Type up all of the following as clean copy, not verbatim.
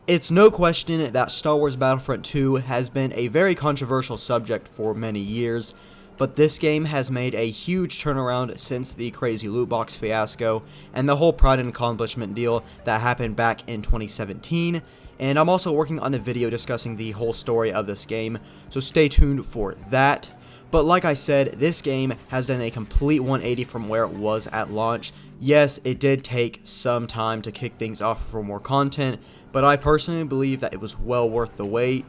It's no question that Star Wars Battlefront 2 has been a very controversial subject for many years, but this game has made a huge turnaround since the crazy lootbox fiasco and the whole pride and accomplishment deal that happened back in 2017, and I'm also working on a video discussing the whole story of this game, so stay tuned for that. But like I said, this game has done a complete 180 from where it was at launch. Yes, it did take some time to kick things off for more content, but I personally believe that it was well worth the wait.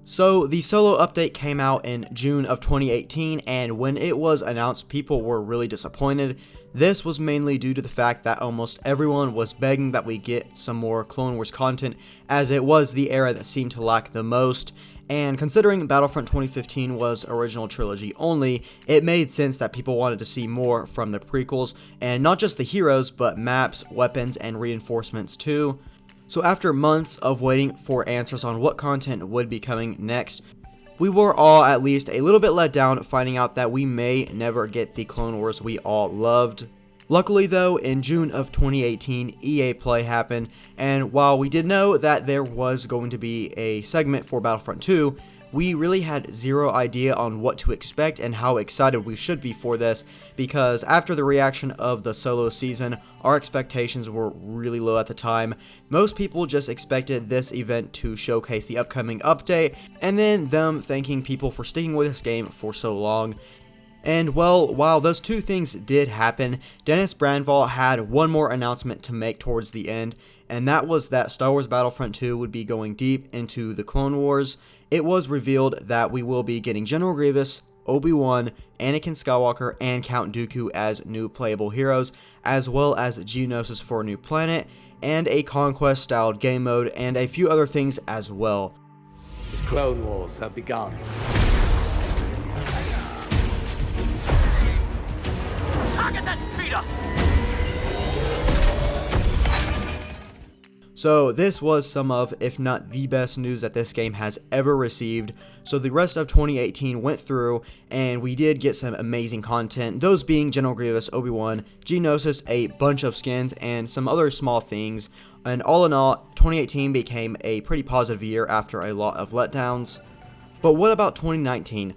So the solo update came out in June of 2018, and when it was announced, people were really disappointed. This was mainly due to the fact that almost everyone was begging that we get some more Clone Wars content, as it was the era that seemed to lack the most. And considering Battlefront 2015 was original trilogy only, it made sense that people wanted to see more from the prequels, and not just the heroes, but maps, weapons, and reinforcements too. So after months of waiting for answers on what content would be coming next, we were all at least a little bit let down finding out that we may never get the Clone Wars we all loved. Luckily though, in June of 2018, EA Play happened, and while we did know that there was going to be a segment for Battlefront 2, we really had zero idea on what to expect and how excited we should be for this, because after the reaction of the solo season, our expectations were really low at the time. Most people just expected this event to showcase the upcoming update, and then them thanking people for sticking with this game for so long. And well, while those two things did happen, Dennis Brandval had one more announcement to make towards the end, and that was that Star Wars Battlefront 2 would be going deep into the Clone Wars. It was revealed that we will be getting General Grievous, Obi-Wan, Anakin Skywalker, and Count Dooku as new playable heroes, as well as Geonosis for a new planet, and a Conquest-styled game mode, and a few other things as well. The Clone Wars have begun. Target that speeder! So this was some of, if not the best news that this game has ever received. So the rest of 2018 went through, and we did get some amazing content, those being General Grievous, Obi-Wan, Geonosis, a bunch of skins, and some other small things. And all in all, 2018 became a pretty positive year after a lot of letdowns. But what about 2019?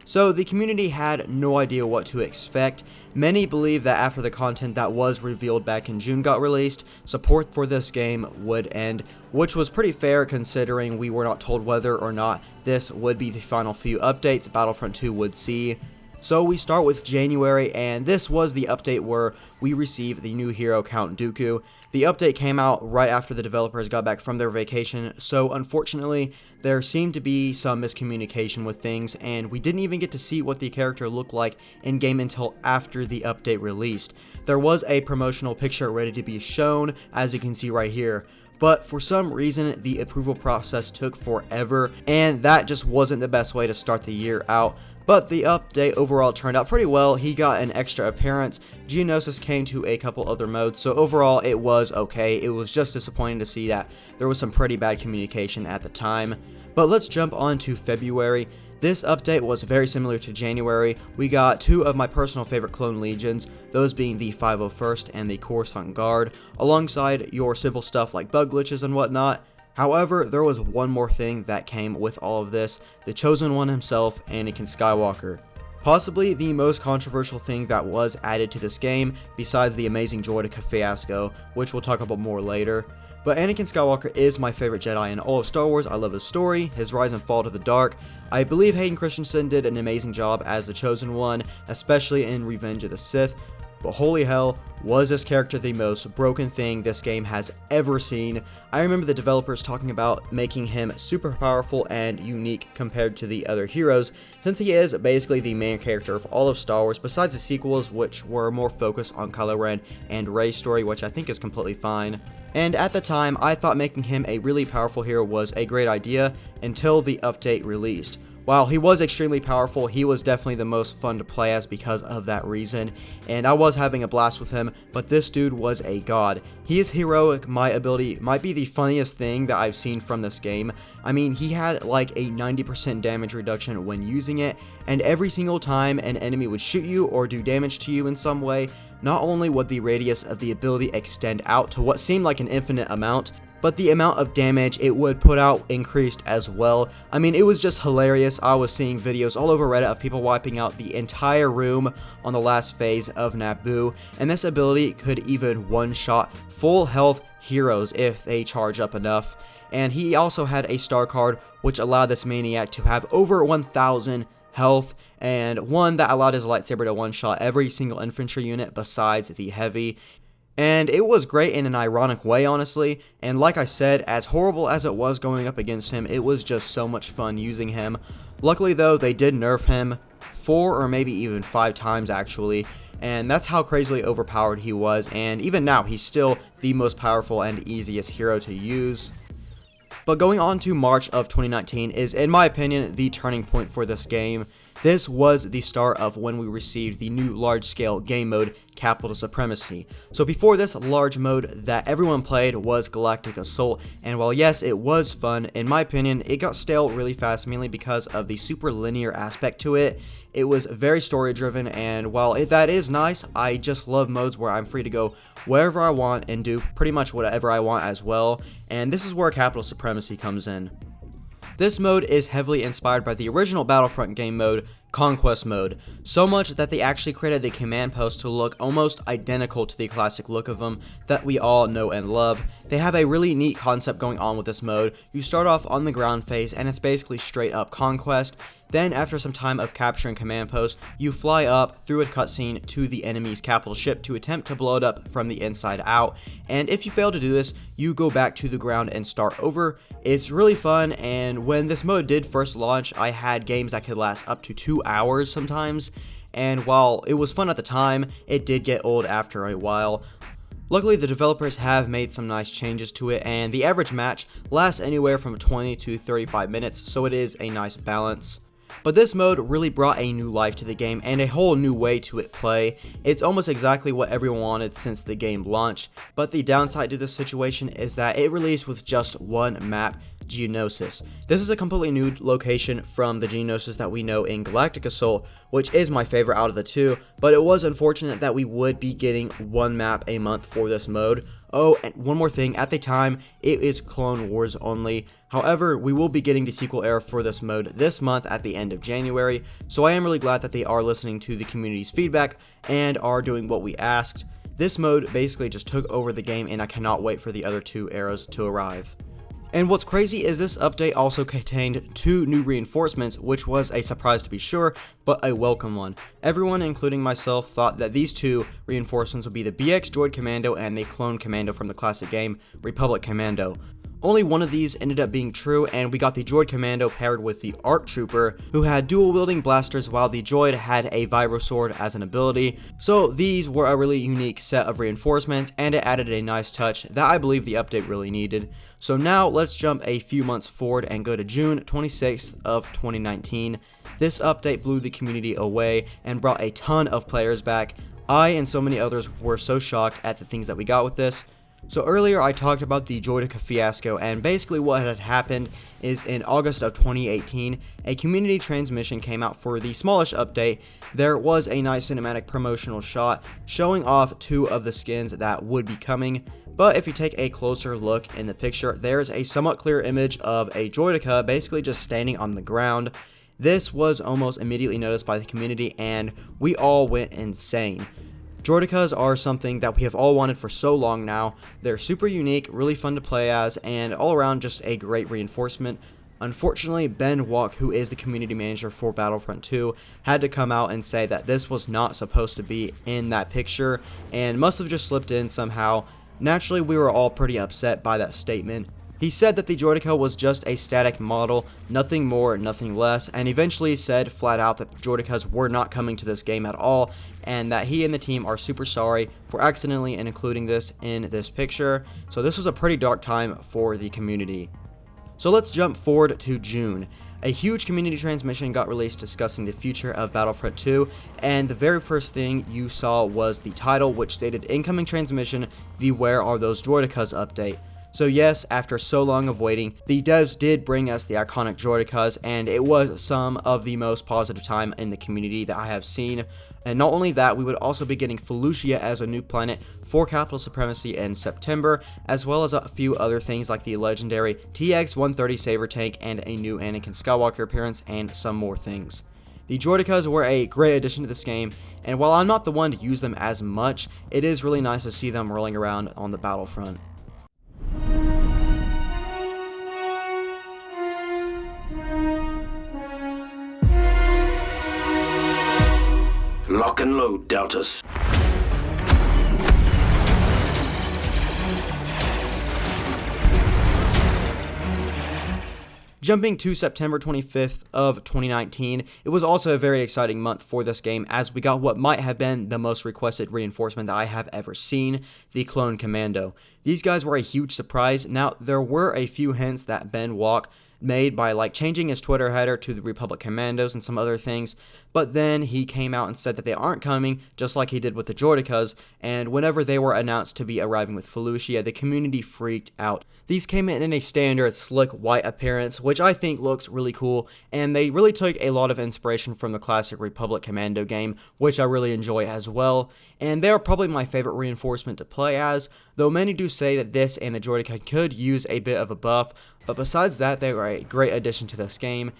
So the community had no idea what to expect. Many believe that after the content that was revealed back in June got released, support for this game would end, which was pretty fair considering we were not told whether or not this would be the final few updates Battlefront 2 would see. So we start with January, and this was the update where we received the new hero Count Dooku. The update came out right after the developers got back from their vacation, so unfortunately there seemed to be some miscommunication with things, and we didn't even get to see what the character looked like in game until after the update released. There was a promotional picture ready to be shown, as you can see right here, but for some reason the approval process took forever, and that just wasn't the best way to start the year out. But the update overall turned out pretty well. He got an extra appearance, Geonosis came to a couple other modes, so overall it was okay. It was just disappointing to see that there was some pretty bad communication at the time. But let's jump on to February. This update was very similar to January. We got two of my personal favorite clone legions, those being the 501st and the Coruscant Guard, alongside your simple stuff like bug glitches and whatnot. However, there was one more thing that came with all of this, the Chosen One himself, Anakin Skywalker. Possibly the most controversial thing that was added to this game, besides the amazing Droidekas fiasco, which we'll talk about more later. But Anakin Skywalker is my favorite Jedi in all of Star Wars. I love his story, his rise and fall to the dark. I believe Hayden Christensen did an amazing job as the Chosen One, especially in Revenge of the Sith. But holy hell, was this character the most broken thing this game has ever seen. I remember the developers talking about making him super powerful and unique compared to the other heroes, since he is basically the main character of all of Star Wars, besides the sequels, which were more focused on Kylo Ren and Rey's story, which I think is completely fine. And at the time, I thought making him a really powerful hero was a great idea, until the update released. While he was extremely powerful, he was definitely the most fun to play as because of that reason, and I was having a blast with him, but this dude was a god. He is heroic. My ability might be the funniest thing that I've seen from this game. I mean, he had like a 90% damage reduction when using it, and every single time an enemy would shoot you or do damage to you in some way, not only would the radius of the ability extend out to what seemed like an infinite amount, but the amount of damage it would put out increased as well. I mean, it was just hilarious. I was seeing videos all over Reddit of people wiping out the entire room on the last phase of Naboo, and this ability could even one-shot full health heroes if they charge up enough. And he also had a star card which allowed this maniac to have over 1,000 health, and one that allowed his lightsaber to one-shot every single infantry unit besides the heavy. And it was great in an ironic way, honestly, and like I said, as horrible as it was going up against him, it was just so much fun using him. Luckily though, they did nerf him 4 or maybe even 5 times actually, and that's how crazily overpowered he was, and even now he's still the most powerful and easiest hero to use. But going on to March of 2019 is, in my opinion, the turning point for this game. This was the start of when we received the new large-scale game mode, Capital Supremacy. So before this, large mode that everyone played was Galactic Assault, and while yes, it was fun, in my opinion, it got stale really fast, mainly because of the super linear aspect to it. It was very story driven, and while that is nice, I just love modes where I'm free to go wherever I want and do pretty much whatever I want as well, and this is where Capital Supremacy comes in. This mode is heavily inspired by the original Battlefront game mode, Conquest mode, so much that they actually created the command post to look almost identical to the classic look of them that we all know and love. They have a really neat concept going on with this mode. You start off on the ground phase and it's basically straight up conquest. Then after some time of capturing command posts, you fly up through a cutscene to the enemy's capital ship to attempt to blow it up from the inside out, and if you fail to do this, you go back to the ground and start over. It's really fun, and when this mode did first launch, I had games that could last up to 2 hours sometimes, and while it was fun at the time, it did get old after a while. Luckily, the developers have made some nice changes to it, and the average match lasts anywhere from 20 to 35 minutes, so it is a nice balance. But this mode really brought a new life to the game and a whole new way to it play. It's almost exactly what everyone wanted since the game launched, but the downside to this situation is that it released with just one map, Geonosis. This is a completely new location from the Geonosis that we know in Galactic Assault, which is my favorite out of the two, but it was unfortunate that we would be getting one map a month for this mode. Oh, and one more thing, at the time, it is Clone Wars only. However, we will be getting the sequel era for this mode this month at the end of January, so I am really glad that they are listening to the community's feedback and are doing what we asked. This mode basically just took over the game, and I cannot wait for the other two eras to arrive. And what's crazy is this update also contained 2 new reinforcements, which was a surprise to be sure, but a welcome one. Everyone, including myself, thought that these 2 reinforcements would be the BX Droid Commando and the Clone Commando from the classic game, Republic Commando. Only one of these ended up being true, and we got the Droid Commando paired with the ARC Trooper, who had dual-wielding blasters while the droid had a vibro sword as an ability. So these were a really unique set of reinforcements, and it added a nice touch that I believe the update really needed. So now let's jump a few months forward and go to June 26th of 2019. This update blew the community away and brought a ton of players back. I and so many others were so shocked at the things that we got with this. So earlier I talked about the Droidekas fiasco, and basically what had happened is in August of 2018, a community transmission came out for the smallish update. There was a nice cinematic promotional shot showing off 2 of the skins that would be coming, but if you take a closer look in the picture, there's a somewhat clear image of a Droideka basically just standing on the ground. This was almost immediately noticed by the community, and we all went insane. Droidekas are something that we have all wanted for so long now. They're super unique, really fun to play as, and all around just a great reinforcement. Unfortunately, Ben Walk, who is the community manager for Battlefront 2, had to come out and say that this was not supposed to be in that picture and must have just slipped in somehow. Naturally, we were all pretty upset by that statement. He said that the Droideka was just a static model, nothing more, nothing less, and eventually said flat out that the Droidekas were not coming to this game at all, and that he and the team are super sorry for accidentally including this in this picture. So this was a pretty dark time for the community. So let's jump forward to June. A huge community transmission got released discussing the future of Battlefront 2, and the very first thing you saw was the title, which stated incoming transmission, the Where Are Those Droidekas update. So yes, after so long of waiting, the devs did bring us the iconic Droidekas, and it was some of the most positive time in the community that I have seen. And not only that, we would also be getting Felucia as a new planet for capital supremacy in September, as well as a few other things like the legendary TX-130 Saber Tank and a new Anakin Skywalker appearance, and some more things. The Droidekas were a great addition to this game, and while I'm not the one to use them as much, it is really nice to see them rolling around on the battlefront. Lock and load, Deltas. Jumping to September 25th of 2019, it was also a very exciting month for this game, as we got what might have been the most requested reinforcement that I have ever seen, the Clone Commando. These guys were a huge surprise. Now, there were a few hints that Ben Walk made by like changing his Twitter header to the Republic Commandos and some other things, but then he came out and said that they aren't coming, just like he did with the Droidekas, and whenever they were announced to be arriving with Felucia, the community freaked out. These came in a standard slick white appearance, which I think looks really cool, and they really took a lot of inspiration from the classic Republic Commando game, which I really enjoy as well, and they're probably my favorite reinforcement to play as, though many do say that this and the Droideka could use a bit of a buff, but besides that, they were a great addition to this game.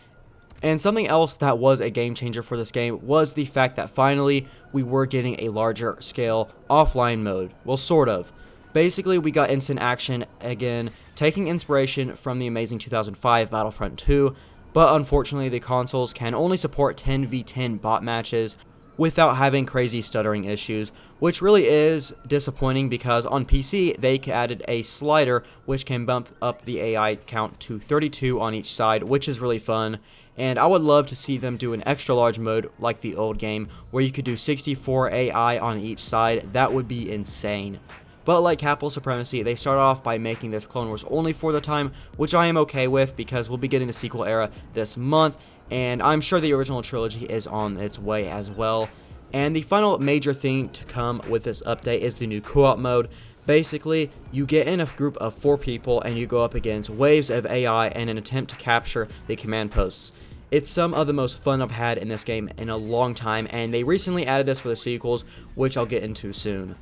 And something else that was a game changer for this game was the fact that finally we were getting a larger scale offline mode. Well, sort of. Basically, we got instant action again, taking inspiration from the amazing 2005 Battlefront 2, but unfortunately the consoles can only support 10v10 bot matches without having crazy stuttering issues, which really is disappointing because on PC they added a slider which can bump up the AI count to 32 on each side, which is really fun. And I would love to see them do an extra large mode like the old game where you could do 64 AI on each side. That would be insane. But like capital supremacy, they started off by making this Clone Wars only for the time, which I am okay with because we'll be getting the sequel era this month, and I'm sure the original trilogy is on its way as well. And the final major thing to come with this update is the new co-op mode. Basically, you get in a group of 4 people and you go up against waves of AI in an attempt to capture the command posts. It's some of the most fun I've had in this game in a long time, and they recently added this for the sequels, which I'll get into soon.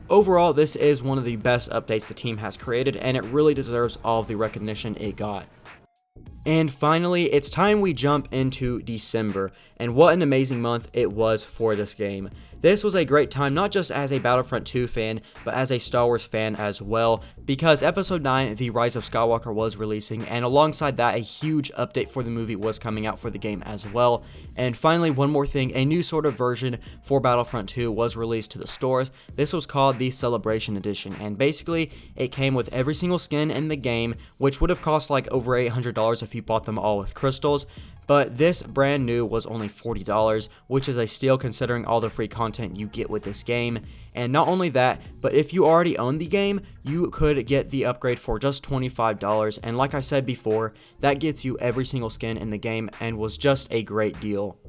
Overall, this is one of the best updates the team has created, and it really deserves all of the recognition it got. And finally, it's time we jump into December, and what an amazing month it was for this game. This was a great time, not just as a Battlefront 2 fan, but as a Star Wars fan as well, because Episode 9, The Rise of Skywalker, was releasing, and alongside that, a huge update for the movie was coming out for the game as well. And finally, one more thing, a new sort of version for Battlefront 2 was released to the stores. This was called the Celebration Edition, and basically, it came with every single skin in the game, which would have cost like over $800 if you bought them all with crystals. But this brand new was only $40, which is a steal considering all the free content you get with this game. And not only that, but if you already own the game, you could get the upgrade for just $25. And like I said before, that gets you every single skin in the game and was just a great deal.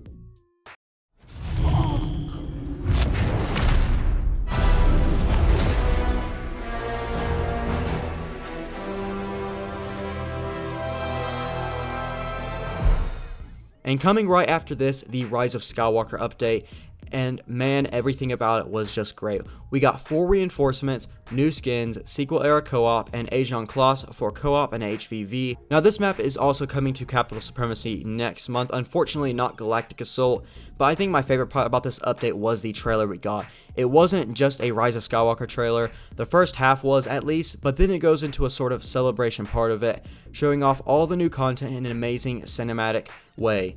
And coming right after this, the Rise of Skywalker update, and man, everything about it was just great. We got 4 reinforcements, new skins, sequel era co-op, and Ajan Kloss for co-op and HVV. Now this map is also coming to Capital Supremacy next month, unfortunately not Galactic Assault, but I think my favorite part about this update was the trailer we got. It wasn't just a Rise of Skywalker trailer, the first half was at least, but then it goes into a sort of celebration part of it, showing off all the new content in an amazing cinematic way.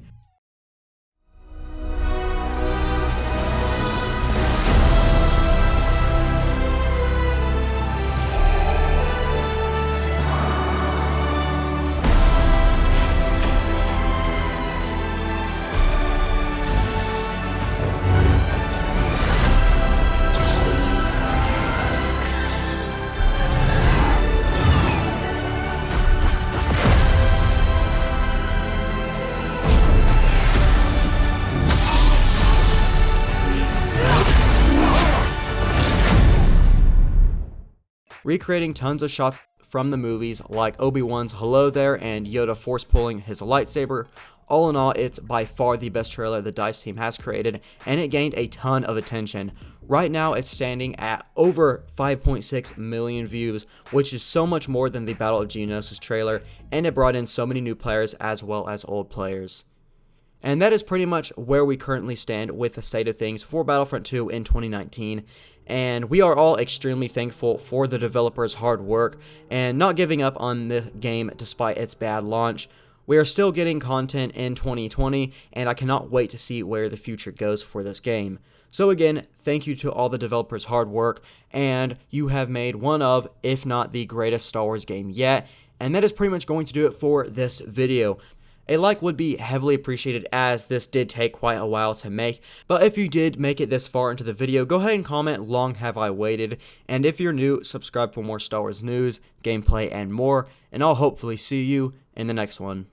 Recreating tons of shots from the movies, like Obi-Wan's hello there and Yoda force pulling his lightsaber. All in all, it's by far the best trailer the DICE team has created, and it gained a ton of attention. Right now, it's standing at over 5.6 million views, which is so much more than the Battle of Geonosis trailer, and it brought in so many new players as well as old players. And that is pretty much where we currently stand with the state of things for Battlefront 2 in 2019. And we are all extremely thankful for the developers' hard work and not giving up on the game despite its bad launch. We are still getting content in 2020, and I cannot wait to see where the future goes for this game. So again, thank you to all the developers' hard work, and you have made one of, if not the greatest Star Wars game yet. And that is pretty much going to do it for this video. A like would be heavily appreciated, as this did take quite a while to make, but if you did make it this far into the video, go ahead and comment "Long have I waited," and if you're new, subscribe for more Star Wars news, gameplay, and more, and I'll hopefully see you in the next one.